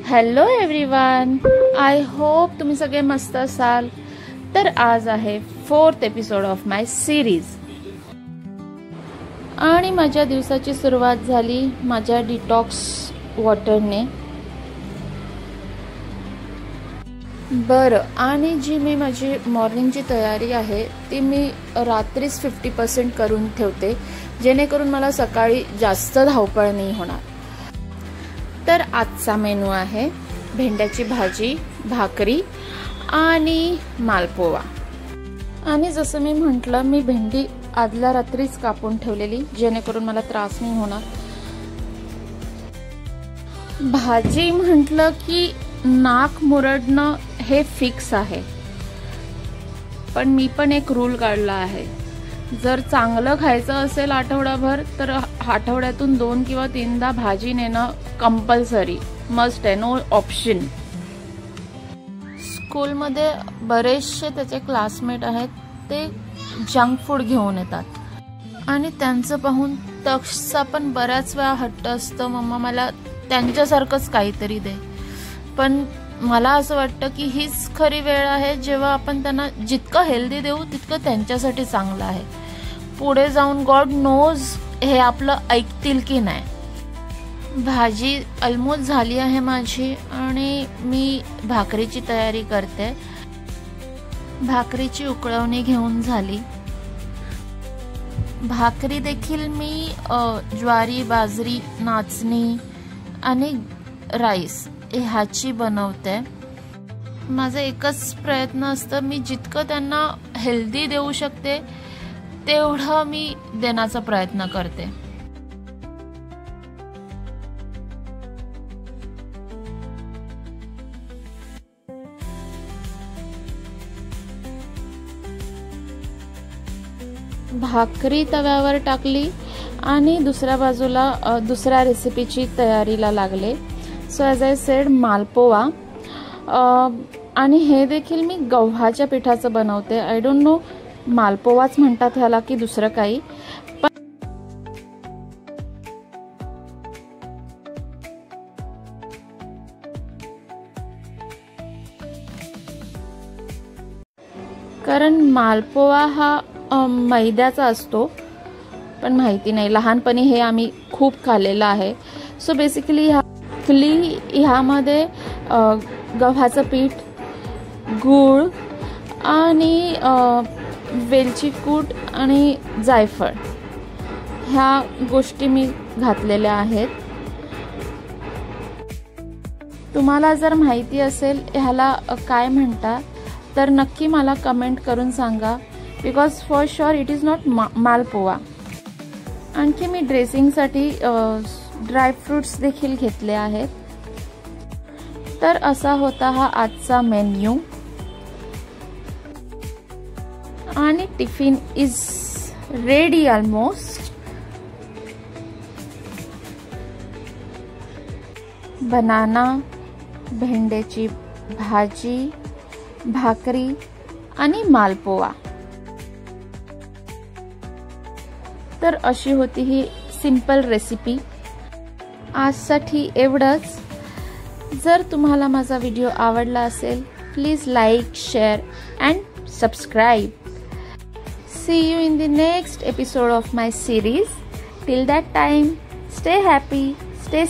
Hello everyone, I hope तुम्ही सगळे मस्त असाल। तर आज आहे 4th episode of my series आणि माझ्या दिवसाची सुरुवात झाली माझ्या डिटॉक्स वॉटरने। बरं, आणि जी मी माझी मॉर्निंगची तयारी आहे ती मी रात्रीच 50% करून ठेवते, जेणेकरून मला सकाळी जास्त धावपळ नाही होणार। तर आजचा मेनू आहे भेंड्याची भाजी, भाकरी आणि मालपोवा। आणि जसं मी म्हटलं, मी भेंडी आदल्या रात्रीच कापून ठेवलेली, जेणेकरून मला त्रास नाही होणार। भाजी म्हटलं की नाक मुरडणं हे फिक्स आहे, पण मी पण एक रूल काढला आहे, जर चांगलं खायचं असेल आठवडाभर तर आठवड्यातून 2 किंवा 3दा भाजी नेणं कंपल्सरी, मस्ट आहे, नो ऑप्शन। स्कूलमध्ये बरेचसे त्याचे क्लासमेट आहेत, ते जंक फूड घेऊन येतात आणि त्यांचं पाहून तक्षचा पण बऱ्याच वेळा हट्ट असतं, मम्मा मला त्यांच्यासारखंच काहीतरी दे। पण मला असं वाटतं की हीच खरी वेळ आहे जेव्हा आपण त्यांना जितकं हेल्दी देऊ तितकं त्यांच्यासाठी चांगलं आहे। पुढे जाऊन गॉड नोज हे आपलं ऐकतील की नाही। भाजी ऑलमोस्ट झाली आहे माझी आणि मी भाकरीची तयारी करते। भाकरीची उकळवणी घेऊन झाली। भाकरी देखील मी ज्वारी, बाजरी, नाचणी आणि राईस ह्याची बनवते। माझा एकच प्रयत्न असतं, मी जितकं त्यांना हेल्दी देऊ शकते तेवढं मी देण्याचा प्रयत्न करते। भाकरी तव्यावर टाकली आणि दुसऱ्या बाजूला दुसऱ्या रेसिपीची तयारीला लागले। सो ॲज आय सेड, मालपोवा, आणि हे देखील मी गव्हाच्या पिठाचं बनवते। आय डोंट नो मालपोवाच म्हणतात ह्याला की दुसरं काही, पण कारण मालपोवा हा मैद्याचा असतो, पण माहिती नाही, लहानपणी हे आम्ही खूप खाल्लेलं आहे। सो बेसिकली ह्यामध्ये गव्हाचं पीठ, गूळ आणि वेलची कूट आणि जायफळ ह्या गोष्टी मी घातलेल्या आहेत। तुम्हाला जर माहिती असेल ह्याला काय म्हणतात तर नक्की मला कमेंट करून सांगा, because for sure it is not malpua. आणखी मी ड्रेसिंगसाठी ड्रायफ्रुट्स देखील घेतले आहेत। तर असा होता हा आजचा मेन्यू आणि tiffin is ready almost. Banana, भेंड्याची भाजी, भाकरी आणि मालपोवा। तर अशी होती ही सिंपल रेसिपी। आजसाठी एवढंच। जर तुम्हाला माझा व्हिडिओ आवडला असेल, please like, share and subscribe. See you in the next episode of my series. Till that time, stay happy, stay